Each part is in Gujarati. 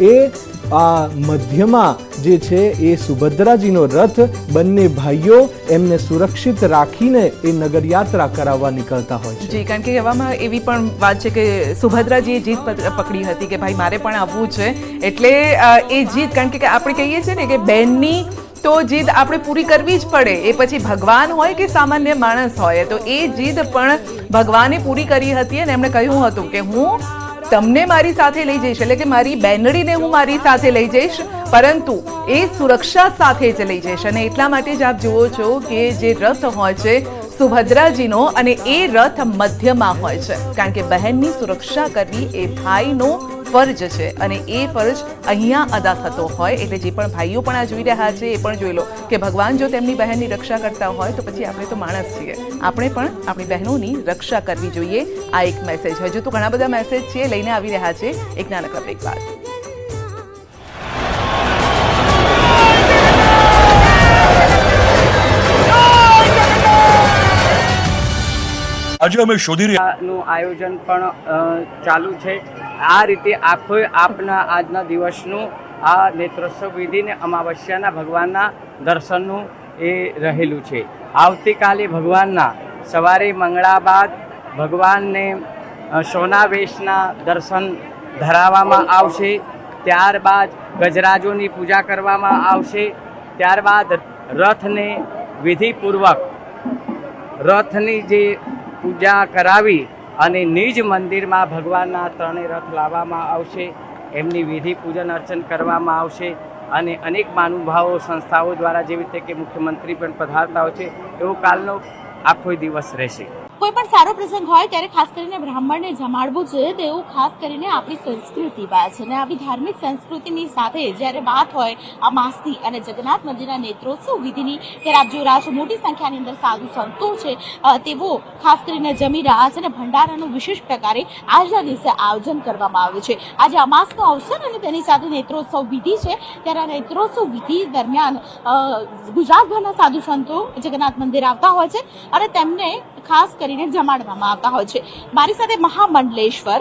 એ આ મધ્યમાં જે છે એ સુભદ્રાજીનો રથ બંને ભાઈઓ એમને સુરક્ષિત રાખીને એ નગરયાત્રા કરાવવા નીકળતા હોય છે. જી, કારણ કે એવામાં એવી પણ વાત છે કે સુભદ્રાજીએ જીત પકડી હતી કે ભાઈ મારે પણ આવવું છે, એટલે એ જીત, કારણ કે આપણે કહીએ છીએ ને કે બહેનની તો જીદ આપણે પૂરી કરવી જ પડે, એ પછી ભગવાન હોય કે સામાન્ય માણસ હોય, તો એ જીદ પણ ભગવાને પૂરી કરી હતી અને એમણે કહ્યું હતું કે હું તમને મારી સાથે લઈ જઈશ, એટલે કે મારી બેનડીને હું મારી સાથે લઈ જઈશ, પરંતુ એ સુરક્ષા સાથે જ લઈ જઈશ. અને એટલા માટે જ આપ જુઓ છો કે જે રથ હોય છે સુભદ્રાજીનો, અને એ રથ મધ્યમાં હોય છે, કારણ કે બહેનની સુરક્ષા કરવી એ ભાઈનો ફરજ છે, અને એ ફરજ અહીંયા અદા થતો હોય. એટલે જે પણ ભાઈઓ પણ આ જોઈ રહ્યા છે એ પણ જોઈ લો કે ભગવાન જો તેમની બહેનની રક્ષા કરતા હોય તો પછી આપણે તો માણસ છીએ, આપણે પણ આપણી બહેનોની રક્ષા કરવી જોઈએ. આ એક મેસેજ. હજુ તો ઘણા બધા મેસેજ છે લઈને આવી રહ્યા છે એક નાનકડા બ્રેક બાદ. આજે અમે શોધી રહ્યાનું આયોજન પણ ચાલુ છે. આ રીતે આખો આપના આજના દિવસનું આ નેત્રોત્સવ વિધિને અમાવસ્યાના ભગવાનના દર્શનનું એ રહેલું છે. આવતીકાલે ભગવાનના સવારે મંગળા બાદ ભગવાનને સોના વેશના દર્શન ધરાવવામાં આવશે. ત્યારબાદ ગજરાજોની પૂજા કરવામાં આવશે. ત્યારબાદ રથને વિધિપૂર્વક રથની જે પૂજા કરાવી અને નિજ મંદિરમાં ભગવાનના ત્રણેય રથ લાવવામાં આવશે. એમની વિધિ પૂજન અર્ચન કરવામાં આવશે અને અનેક મહાનુભાવો સંસ્થાઓ દ્વારા જેવી રીતે કે મુખ્યમંત્રી પણ પધારતા હોય છે, એવો કાલનો આખો દિવસ રહેશે. કોઈ પણ સારો પ્રસંગ હોય ત્યારે ખાસ કરીને બ્રાહ્મણને જમાડવું જોઈએ, તેવું ખાસ કરીને આપણી સંસ્કૃતિ વાત છે. અને આવી ધાર્મિક સંસ્કૃતિની સાથે જ્યારે વાત હોય આ માસની અને જગન્નાથ મંદિરના નેત્રોત્સવ વિધિની, ત્યારે આપ જોઈ રહ્યા છો મોટી સંખ્યાની અંદર સાધુ સંતો છે, તેઓ ખાસ કરીને જમી રહ્યા છે અને ભંડારાનું વિશેષ પ્રકારે આજના દિવસે આયોજન કરવામાં આવ્યું છે. આજે અમાસનો અવસર અને તેની સાથે નેત્રોત્સવ વિધિ છે, ત્યારે આ નેત્રોત્સવ વિધિ દરમિયાન ગુજરાતભરના સાધુ સંતો જગન્નાથ મંદિર આવતા હોય છે અને તેમને ખાસ કરીને જમાડવામાં આવતા હોય છે. મારી સાથે મહામંડલેશ્વર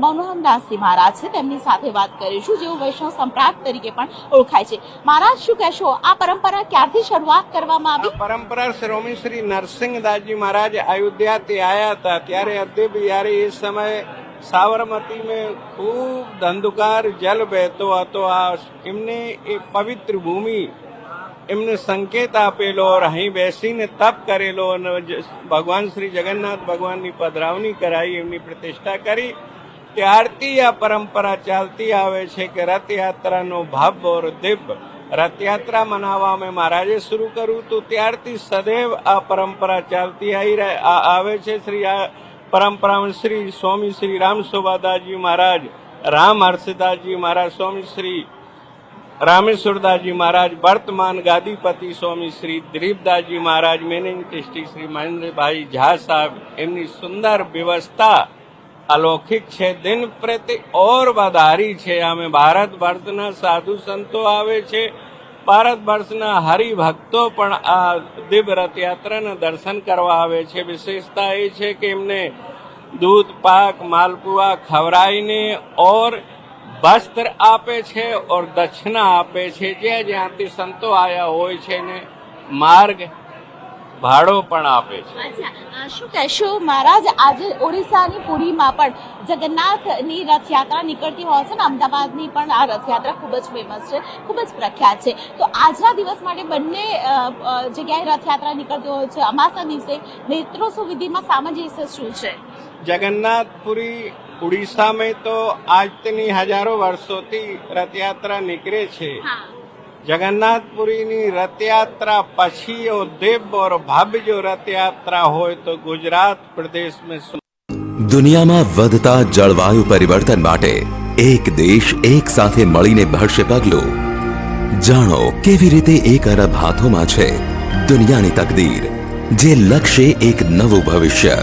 મનોહરદાસજી મહારાજ છે, તેમની સાથે વાત કરીશું, જેઓ વૈષ્ણવ સંપ્રાપ્ત તરીકે પણ ઓળખાય છે. મહારાજ, શું કહેશો, આ પરંપરા ક્યારથી શરૂઆત કરવામાં આવી? પરંપરા સ્વામી શ્રી નરસિંહદાસજી મહારાજ અયોધ્યાથી આવ્યા હતા ત્યારે અદ્ભુત બિહારી એ સમયે સાબરમતી में खूब ધંધુકાર જલ વહેતો હતો. આ એમને એ પવિત્ર ભૂમિ એમને સંકેત આપેલો, અહીં બેસીને તપ કરેલો અને ભગવાન શ્રી જગન્નાથ ભગવાનની પધરાવણી કરાવી, એમની પ્રતિષ્ઠા કરી. ત્યારથી આ પરંપરા ચાલતી આવે છે કે રથયાત્રાનો ભવ્ય ઓર દિવ્ય રથયાત્રા મનાવવા મેં મહારાજે શરૂ કર્યું હતું. ત્યારથી સદૈવ આ પરંપરા ચાલતી આવે છે. શ્રી આ પરંપરામાં શ્રી સ્વામી શ્રી રામ શોભાદાસજી મહારાજ, રામ હર્ષદાસજી મહારાજ, સ્વામી શ્રી રામેશ્વરદાસજી મહારાજ, વર્તમાન ગાદીપતિ સ્વામી શ્રી દિલીપદાસજી મહારાજ, મેનેજિંગ ટ્રસ્ટી શ્રી મહેન્દ્રભાઈ ઝા સાહેબ, એમની સુંદર વ્યવસ્થા અલૌકિક છે, દિન પ્રતિ ઓર વધારી છે. અમે ભારત વર્ષના સાધુ સંતો આવે છે, ભારત વર્ષના હરિભક્તો પણ આ દિવ્ય રથયાત્રાના દર્શન કરવા આવે છે. વિશેષતા એ છે કે એમને દૂધ પાક માલપુઆ ખવડાવીને ઓર વસ્ત્ર આપે છે ઓર દક્ષિણા આપે છે. જ્યાં જ્યાંથી સંતો આવ્યા હોય છે ને માર્ગ ભાડો પણ આપે છે. શું કહેશો મહારાજ, આજે ઓડિશાની પુરીમાં પણ જગન્નાથની રથયાત્રા નીકળતી હોય છે ને અમદાવાદની પણ આ રથયાત્રા ખૂબ જ ફેમસ છે, ખૂબ જ પ્રખ્યાત છે, તો આજના દિવસ માટે બંને જગ્યાએ રથયાત્રા નીકળતી હોય છે. અમાસના દિવસે નેત્રોત્સવ વિધિમાં સામંજસ્ય શું છે? જગન્નાથપુરી उड़ीसा में तो આજથી હજારો વર્ષોથી રથયાત્રા નીકળે છે. જગન્નાથપુરીની રથયાત્રા પછી દિવ્ય और भव्य जो रथयात्रा હોય તો ગુજરાત પ્રદેશમાં. દુનિયામાં વધતા જળવાયુ પરિવર્તન માટે એક દેશ એક સાથે મળીને ભરશે પગલું. જાણો કેવી રીતે એક અરબ હાથોમાં છે દુનિયાની તકદીર, જે લક્ષ્ય એક નવું ભવિષ્ય.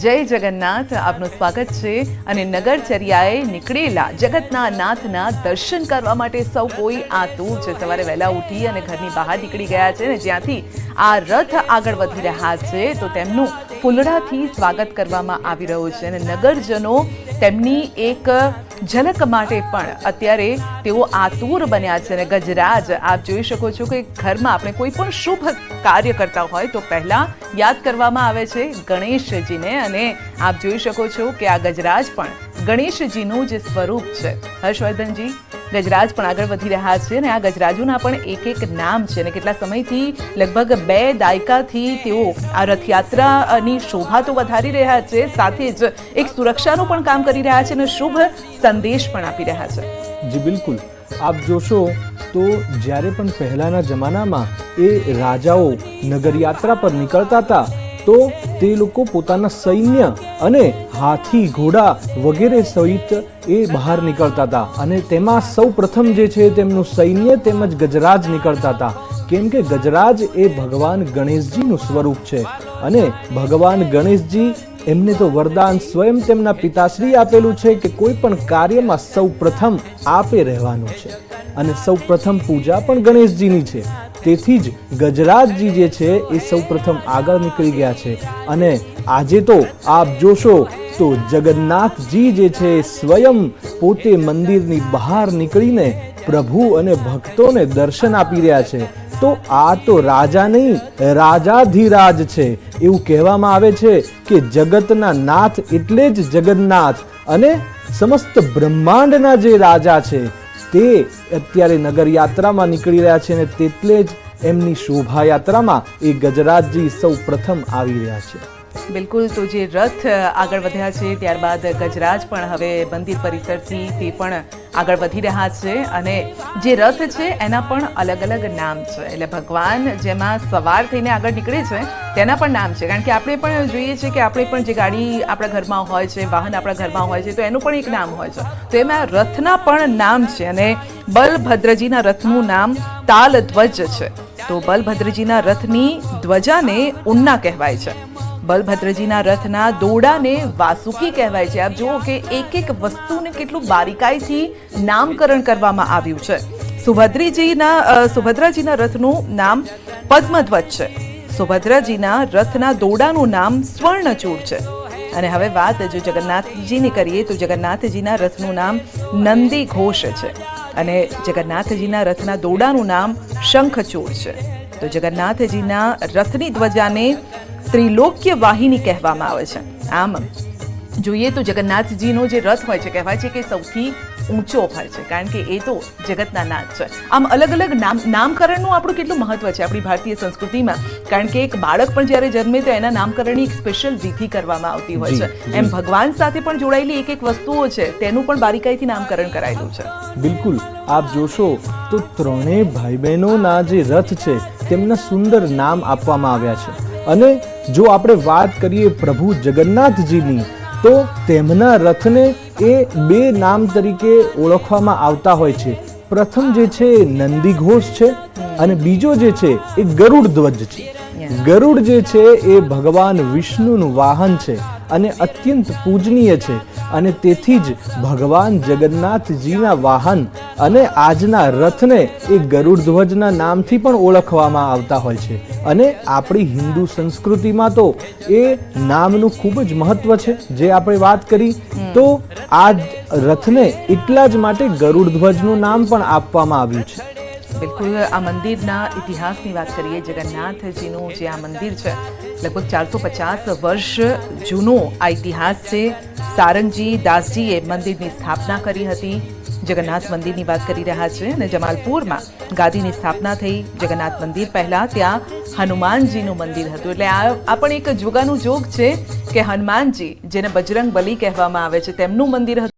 જય જગન્નાથ, આપનું સ્વાગત છે. અને નગરચર્યાએ નીકળેલા જગતના નાથના દર્શન કરવા માટે સૌ કોઈ આતુર છે. સવારે વહેલા ઉઠી અને ઘરની બહાર નીકળી ગયા છે, ને જ્યાંથી આ રથ આગળ વધી રહ્યા છે તો તેમનું ફૂલડાથી સ્વાગત કરવામાં આવી રહ્યું છે. અને નગરજનો તેમની એક ઝલક માટે પણ અત્યારે તેઓ આતુર બન્યા છે. અને ગજરાજ આપ જોઈ શકો છો કે ઘરમાં આપણે કોઈ પણ શુભ કાર્ય કરતા હોય તો પહેલા યાદ કરવામાં આવે છે ગણેશજીને. અને આપ જોઈ શકો છો કે આ ગજરાજ પણ ગણેશજીનું જે સ્વરૂપ છે. હર્ષવર્ધનજી, ગજરાજ પણ આગળ વધી રહ્યા છે અને આ ગજરાજોના પણ એક એક નામ છે. અને કેટલા સમયથી લગભગ 2 દાયકાથી તેઓ આ રથયાત્રાની શોભા તો વધારી રહ્યા છે, સાથે જ એક સુરક્ષાનું પણ કામ કરી રહ્યા છે અને શુભ સંદેશ પણ આપી રહ્યા છે. જી બિલકુલ, આપ જોશો તો જ્યારે પણ પહેલાના જમાનામાં એ રાજાઓ નગરયાત્રા પર નીકળતા હતા તો તે લોકો પોતાના સૈન્ય અને હાથી, ઘોડા વગેરે સહિત એ બહાર નીકળતા હતા. અને તેમાં સૌ પ્રથમ જે છે તેમનું સૈન્ય તેમજ ગજરાજ નીકળતા હતા, કેમ કે ગજરાજ એ ભગવાન ગણેશજીનું સ્વરૂપ છે. અને ભગવાન ગણેશજી એમને તો વરદાન સ્વયં તેમના પિતાશ્રી આપેલું છે કે કોઈ પણ કાર્યમાં સૌ પ્રથમ આપે રહેવાનું છે અને સૌ પ્રથમ પૂજા પણ ગણેશજીની છે. તેથી જ ગજરાજજી જે છે એ સૌ પ્રથમ આગળ નીકળી ગયા છે. અને આજે તો આપ જોશો તો જગન્નાથજી જે છે સ્વયં પોતે મંદિરની બહાર નીકળીને પ્રભુ અને ભક્તોને દર્શન આપી રહ્યા છે. તો આ તો રાજા નહીં, રાજાધિરાજ છે. એવું કહેવામાં આવે છે કે જગતના નાથ એટલે જ જગન્નાથ, અને સમસ્ત બ્રહ્માંડના જે રાજા છે તે અત્યારે નગરયાત્રામાં નીકળી રહ્યા છે. અને તેટલે જ એમની શોભાયાત્રામાં એ ગજરાજજી સૌ પ્રથમ આવી રહ્યા છે. બિલકુલ, તો જે રથ આગળ વધ્યા છે ત્યારબાદ ગજરાજ પણ હવે મંદિર પરિસરથી તે પણ આગળ વધી રહ્યા છે. અને જે રથ છે એના પણ અલગ અલગ નામ છે. એટલે ભગવાન જેમાં સવાર થઈને આગળ નીકળે છે તેના પણ નામ છે. કારણ કે આપણે પણ જોઈએ છીએ કે આપણે પણ જે ગાડી આપણા ઘરમાં હોય છે, વાહન આપણા ઘરમાં હોય છે, તો એનું પણ એક નામ હોય છે. તો એમાં રથના પણ નામ છે. અને બલભદ્રજીના રથનું નામ તાલધ્વજ છે. તો બલભદ્રજીના રથની ધ્વજાને ઉન્ના કહેવાય છે. બલભદ્રજીના રથના દોડાને વાસુકી કહેવાય છે. આપ જુઓ કે એક એક વસ્તુને કેટલું બારીકાઈથી નામકરણ કરવામાં આવ્યું છે. સુભદ્રાજીના રથનું નામ પદ્મધ્વજ છે. સુભદ્રાજીના રથના દોડાનું નામ સ્વર્ણચૂડ છે. અને હવે વાત જો જગન્નાથજીની કરીએ તો જગન્નાથજીના રથનું નામ નંદી ઘોષ છે. અને જગન્નાથજીના રથના દોડાનું નામ શંખચૂડ છે. તો જગન્નાથજીના રથની ધ્વજાને ત્રિલોક્ય વાહિની કહેવામાં આવે છે. આમ જોઈએ તો જગન્નાથજીનો જે રથ હોય છે કહેવાય છે કે સૌથી ઊંચો હોય છે, કારણ કે એ તો જગતના નાથ છે. આમ અલગ અલગ નામકરણનું આપણું કેટલું મહત્વ છે આપણી ભારતીય સંસ્કૃતિમાં. કારણ કે એક બાળક પણ જ્યારે જન્મે તો એના નામકરણની એક સ્પેશિયલ વિધિ કરવામાં આવતી હોય છે. એમ ભગવાન સાથે પણ જોડાયેલી એક એક વસ્તુઓ છે તેનું પણ બારીકાઈથી નામકરણ કરાયેલું છે. બિલકુલ, આપ જોશો તો ત્રણેય ભાઈ બહેનોના જે રથ છે તેમના સુંદર નામ આપવામાં આવ્યા છે. અને જો આપણે વાત કરીએ પ્રભુ જગન્નાથજીની તો તેમના રથને એ 2 નામ તરીકે ઓળખવામાં આવતા હોય છે. પ્રથમ જે છે એ નંદીઘોષ છે અને બીજો જે છે એ ગરુડ ધ્વજ છે. ગરુડ જે છે એ ભગવાન વિષ્ણુનું વાહન છે અને અત્યંત પૂજનીય છે. અને તેથી જ ભગવાન જગન્નાથજીના વાહન અને આજના રથને એ ગરુડ ધ્વજના નામથી પણ ઓળખવામાં આવતા હોય છે. અને આપણી હિન્દુ સંસ્કૃતિમાં તો એ નામનું ખૂબ જ મહત્વ છે. જે આપણે વાત કરી તો આ રથને એટલા જ માટે ગરુડ ધ્વજનું નામ પણ આપવામાં આવ્યું છે. બિલકુલ, આ મંદિરના ઇતિહાસની વાત કરીએ. જગન્નાથજીનું જે આ મંદિર છે લગભગ 450 વર્ષ જૂનો આ ઇતિહાસ છે. સારંગજી દાસજીએ મંદિરની સ્થાપના કરી હતી. જગન્નાથ મંદિરની વાત કરી રહ્યા છે. અને જમાલપુરમાં ગાદીની સ્થાપના થઈ જગન્નાથ મંદિર પહેલા ત્યાં હનુમાનજીનું મંદિર હતું. એટલે આ પણ એક જોગાનું જોગ છે કે હનુમાનજી, જેને બજરંગ બલી કહેવામાં આવે છે, તેમનું મંદિર હતું.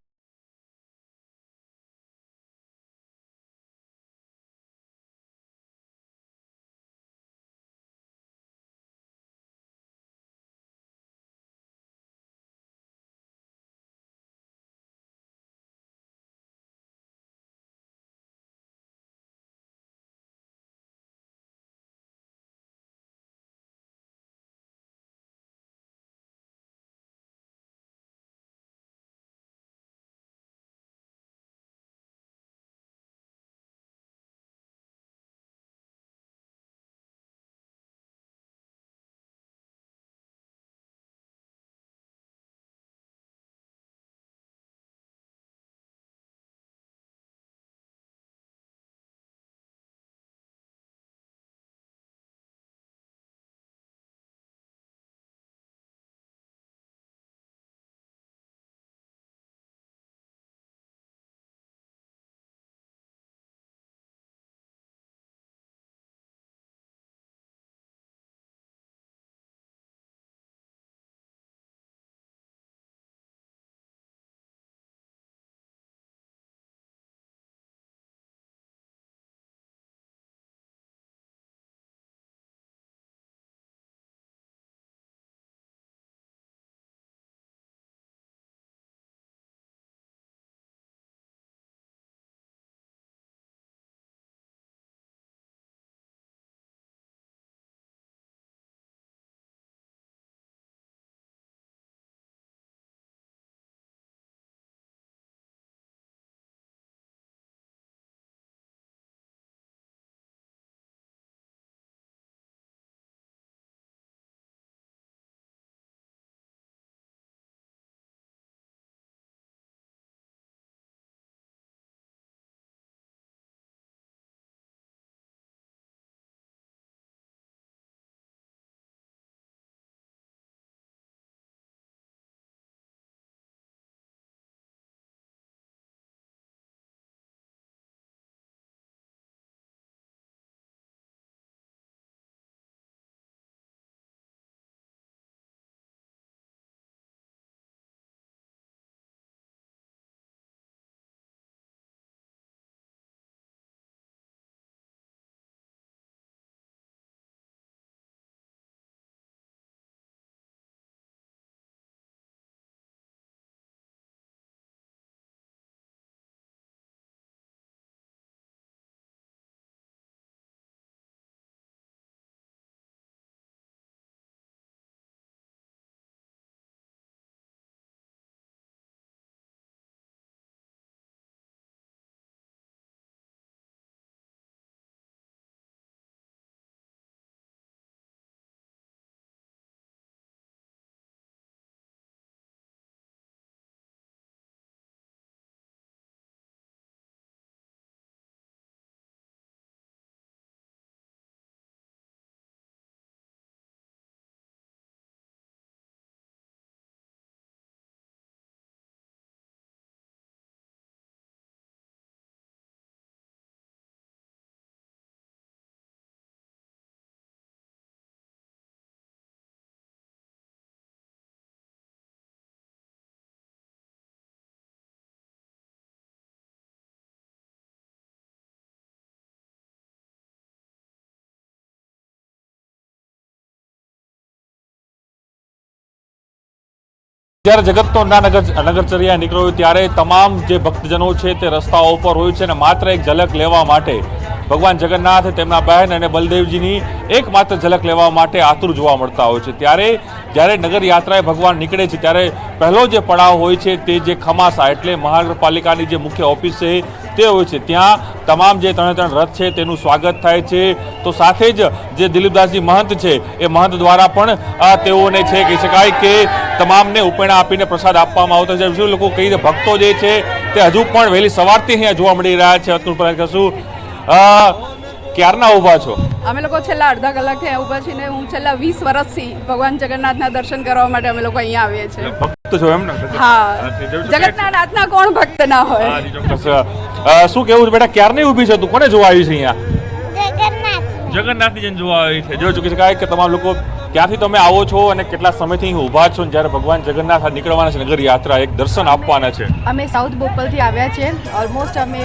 જ્યારે જગતનો નગરચર્યા નીકળ્યો ત્યારે તમામ જે ભક્તજનો છે તે રસ્તાઓ ઉપર હોય છે અને માત્ર એક ઝલક લેવા માટે ભગવાન જગન્નાથ તેમના બહેન અને બલદેવજીની એકમાત્ર ઝલક લેવા માટે આતુર જોવા મળતા હોય છે. ત્યારે જ્યારે નગર યાત્રાએ ભગવાન નીકળે છે ત્યારે પહેલો જે પડાવ હોય છે તે જે ખમાસા એટલે મહાનગરપાલિકાની જે મુખ્ય ઓફિસ છે તે હોય છે. ત્યાં તમામ જે 3 રથ છે તેનું સ્વાગત થાય છે. તો સાથે જ જે દિલીપદાસજી મહંત છે એ મહંત દ્વારા પણ તેઓને છે કહી શકાય કે તમામને ઉપેણા આપીને પ્રસાદ આપવામાં આવતો છે. શું લોકો કઈ રીતે ભક્તો જે છે તે હજુ પણ વહેલી સવારથી અહીંયા જોવા મળી રહ્યા છે. અતુલ પર કશું ક્યારના ઊભા છો? અમે લોકો છેલ્લા અડધા કલાકથી અહીંયા ઊભા છીએ ને હું છેલ્લા 20 વર્ષથી ભગવાન જગન્નાથના દર્શન કરવા માટે અમે લોકો અહીંયા આવીએ છીએ. ભક્ત છો એમ ને? હા, જગન્નાથના કોણ ભક્ત ના હોય. શું કેવું છે બેટા, ક્યારની ઊભી છે તું? કોને જોવા આવી છે અહીંયા? જગન્નાથની જન જોવા આવી છે. જો ચૂકી શકાય કે તમામ લોકો ક્યાંથી તમે આવો છો અને કેટલા સમયથી અહીં ઊભા છો જ્યારે ભગવાન જગન્નાથ નીકળવાના છે નગર યાત્રા, એક દર્શન આપવાના છે? અમે સાઉથ બોપલથી આવ્યા છીએ. ઓલમોસ્ટ અમે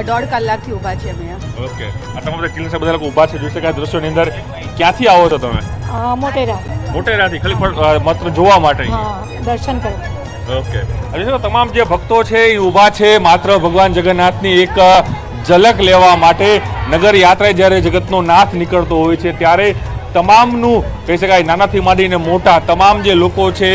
1.5 કલાકથી ઊભા છીએ અમે. ઓકે, આ તમામ કિલ્લા બધા લોકો ઊભા છે જોઈ શકાય દ્રશ્યોની અંદર. ક્યાંથી આવો છો તમે? મોટેરા. મોટેરાથી ખાલી માત્ર જોવા માટે? દર્શન કરવા. ઓકે, હવે તમામ જે ભક્તો છે એ ઊભા છે માત્ર ભગવાન જગન્નાથની એક ઝલક લેવા માટે. નગર યાત્રાએ જ્યારે જગતનો નાથ નીકળતો હોય છે ત્યારે તમામનું કહી શકાય નાનાથી માંડીને મોટા તમામ જે લોકો છે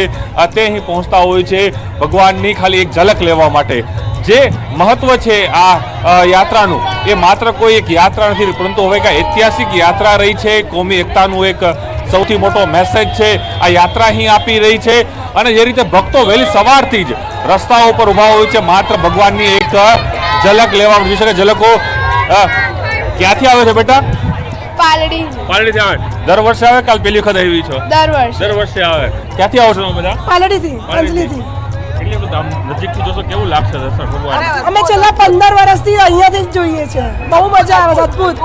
તે અહીં પહોંચતા હોય છે ભગવાનની ખાલી એક ઝલક લેવા માટે. જે મહત્વ છે આ યાત્રાનું એ માત્ર કોઈ એક યાત્રા નથી પરંતુ હવે એક ઐતિહાસિક યાત્રા રહી છે. કોમી એકતાનું એક સૌથી મોટો મેસેજ છે આ યાત્રા અહીં આપી રહી છે. અને જે રીતે ભક્તો વહેલી સવારથી જ રસ્તાઓ પર ઊભા હોય છે માત્ર ભગવાનની એક ઝલક લેવા. જોઈ શકે ઝલકો ક્યાંથી આવે છે બેટા? પાલડીથી આવે. દર વર્ષે આવે? કાલ પહેલી વખત આવી છો? દર વર્ષે આવે. ક્યાંથી આવો છો તમે બધા? પાલડીથી. એટલે બધું નજીકથી જોશો કેવું લાગશે દર્શન ભગવાન? અમે છેલ્લા 15 વર્ષથી અહીંયાથી જ જોઈએ છે. બહુ મજા આવે છે. અદ્ભુત.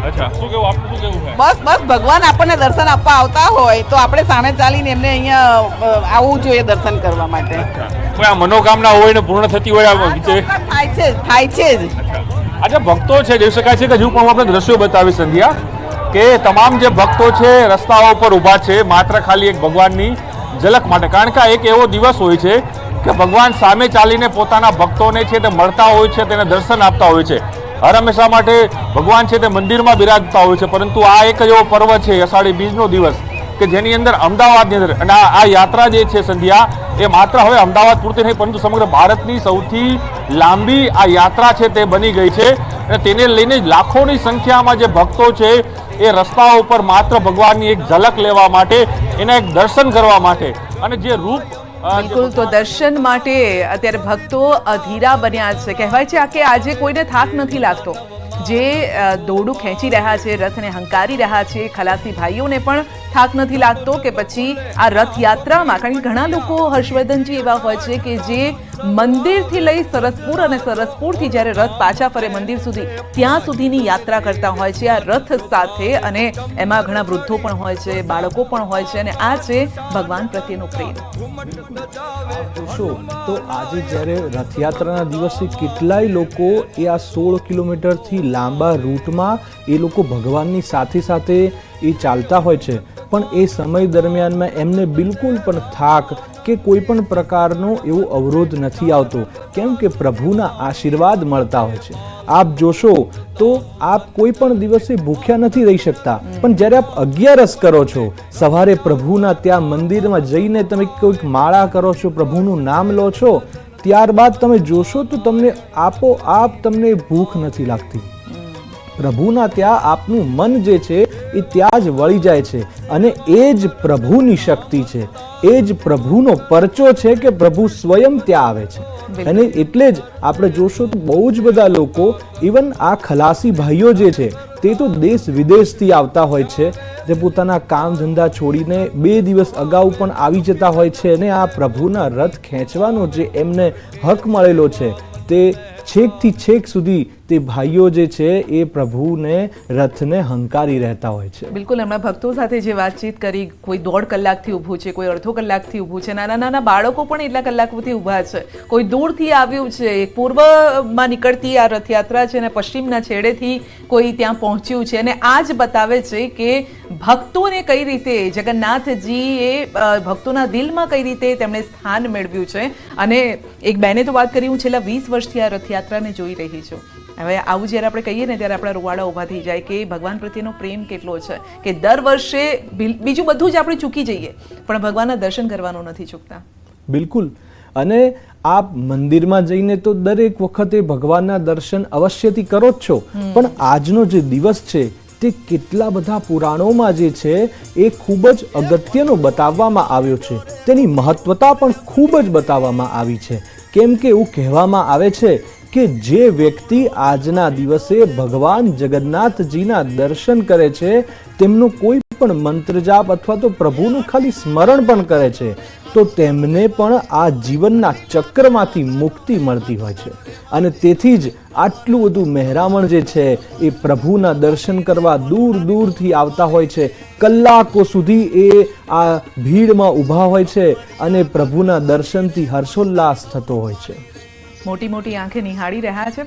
અચ્છા, શું કેવું આપનું? શું કેવું છે? બસ ભગવાન આપણને દર્શન આપવા આવતા હોય તો આપણે સામે ચાલીને એમને અહીંયા આવવું જોઈએ દર્શન કરવા માટે. કોઈ આ મનોકામના હોય ને પૂર્ણ થતી હોય થાય છે જ. આજે ભક્તો છે જોઈ શકાય છે કે હજુ પણ આપણે દ્રશ્યો બતાવી સંધ્યા કે તમામ જે ભક્તો છે રસ્તાઓ પર ઊભા છે માત્ર ખાલી એક ભગવાનની ઝલક માટે. કારણ કે આ એક એવો દિવસ હોય છે કે ભગવાન સામે ચાલીને પોતાના ભક્તોને છે તે મળતા હોય છે, તેને દર્શન આપતા હોય છે. હર હંમેશા માટે ભગવાન છે તે મંદિરમાં બિરાજતા હોય છે. પરંતુ આ એક એવો પર્વ છે અષાઢી બીજનો દિવસ કે જેની અંદર અમદાવાદની અંદર અને આ યાત્રા જે છે સંધ્યા એ માત્ર હવે અમદાવાદ પૂરતી નહીં પરંતુ સમગ્ર ભારતની સૌથી લાંબી આ યાત્રા છે તે બની ગઈ છે. અને તેને લઈને લાખોની સંખ્યામાં જે ભક્તો છે એ રસ્તાઓ ઉપર માત્ર ભગવાનની એક ઝલક લેવા માટે, એના એક દર્શન કરવા માટે અને જે રૂપ બિલકુલ. તો દર્શન માટે અત્યારે ભક્તો અધીરા બન્યા છે. કહેવાય છે કે આજે કોઈને થાક નથી લાગતો. જે દોરડું ખેંચી રહ્યા છે, રથને હંકારી રહ્યા છે, ખલાસી ભાઈઓને પણ થાક નથી લાગતો કે પછી આ રથયાત્રામાં. કારણ કે ઘણા લોકો હર્ષવર્ધનજી એવા હોય છે કે જે મંદિરથી લઈ સરસપુર અને સરસપુરથી જ્યારે રથ પાછા ફરે મંદિર સુધી ત્યાં સુધીની યાત્રા કરતા હોય છે આ રથ સાથે. અને એમાં ઘણા વૃદ્ધો પણ હોય છે, બાળકો પણ હોય છે. અને આ છે ભગવાન પ્રત્યેનો પ્રેમ. તો આજે જ્યારે રથયાત્રાના દિવસે કેટલાય લોકો એ આ 16 કિલોમીટરથી લાંબા રૂટમાં એ લોકો ભગવાનની સાથે સાથે એ ચાલતા હોય છે. પણ એ સમય દરમિયાનમાં એમને બિલકુલ પણ થાક કે કોઈ પણ પ્રકારનો એવો અવરોધ નથી આવતો. કેમ કે પ્રભુના આશીર્વાદ મળતા હોય છે. આપ જોશો તો આપ કોઈ પણ દિવસે ભૂખ્યા નથી રહી શકતા. પણ જ્યારે આપ 11 કરો છો, સવારે પ્રભુના ત્યાં મંદિરમાં જઈને તમે કોઈક માળા કરો છો, પ્રભુનું નામ લો છો, ત્યારબાદ તમે જોશો તો તમને આપોઆપ તમને ભૂખ નથી લાગતી. પ્રભુના ત્યાં આપનું મન જે છે એ ત્યાં જ વળી જાય છે. અને એ જ પ્રભુની શક્તિ છે, એ જ પ્રભુનો પરચો છે કે પ્રભુ સ્વયં ત્યાં આવે છે. અને એટલે જ આપણે જોશો તો બહુ જ બધા લોકો, ઇવન આ ખલાસી ભાઈઓ જે છે તે તો દેશ વિદેશથી આવતા હોય છે, જે પોતાના કામ ધંધા છોડીને 2 દિવસ અગાઉ પણ આવી જતા હોય છે. અને આ પ્રભુના રથ ખેંચવાનો જે એમને હક મળેલો છે તે છેકથી છેક સુધી તે ભાઈઓ જે છે એ પ્રભુને રથને હંકારી રહેતા હોય છે. બિલકુલ, હમણાં ભક્તો સાથે જે વાતચીત કરી, કોઈ 1.5 કલાકથી ઊભું છે, કોઈ અડધો કલાકથી ઊભું છે, નાના નાના બાળકો પણ એટલા કલાકોથી ઊભા છે, કોઈ દૂરથી આવ્યું છે, પૂર્વમાં નીકળતી આ રથયાત્રા છે અને પશ્ચિમના છેડેથી કોઈ ત્યાં પહોંચ્યું છે. અને આ જ બતાવે છે કે ભક્તોને કઈ રીતે જગન્નાથજીએ ભક્તોના દિલમાં કઈ રીતે તેમણે સ્થાન મેળવ્યું છે. અને એક બેને તો વાત કરી, હું છેલ્લા 20 વર્ષથી આ રથયાત્રાને જોઈ રહી છું. હવે આવું જ્યારે આપણે કહીએ ને ત્યારે આપણા રૂવાડા ઊભા થઈ જાય કે ભગવાન પ્રત્યેનો પ્રેમ કેટલો છે કે દર વર્ષે બીજું બધું જ આપણે ચૂકી જઈએ પણ ભગવાનના દર્શન કરવાનું નથી ચૂકતા. બિલકુલ. અને આપ મંદિરમાં જઈને તો દરેક વખતે ભગવાનના દર્શન અવશ્યથી કરો જ છો, પણ આજનો જે દિવસ છે તે કેટલા બધા પુરાણોમાં જે છે એ ખૂબ જ અગત્યનો બતાવવામાં આવ્યો છે. તેની મહત્વતા પણ ખૂબ જ બતાવવામાં આવી છે. કેમ કે એવું કહેવામાં આવે છે કે જે વ્યક્તિ આજના દિવસે ભગવાન જગન્નાથજીના દર્શન કરે છે તેમનો કોઈ પણ મંત્ર જાપ અથવા તો પ્રભુનું ખાલી સ્મરણ પણ કરે છે તો તેમને પણ આ જીવનના ચક્રમાંથી મુક્તિ મળતી હોય છે. અને તેથી જ આટલું બધું મહેરામણ જે છે એ પ્રભુના દર્શન કરવા દૂર દૂરથી આવતા હોય છે. કલાકો સુધી એ આ ભીડમાં ઊભા હોય છે અને પ્રભુના દર્શનથી હર્ષોલ્લાસ થતો હોય છે. મોટી મોટી આંખે નિહાળી રહ્યા છે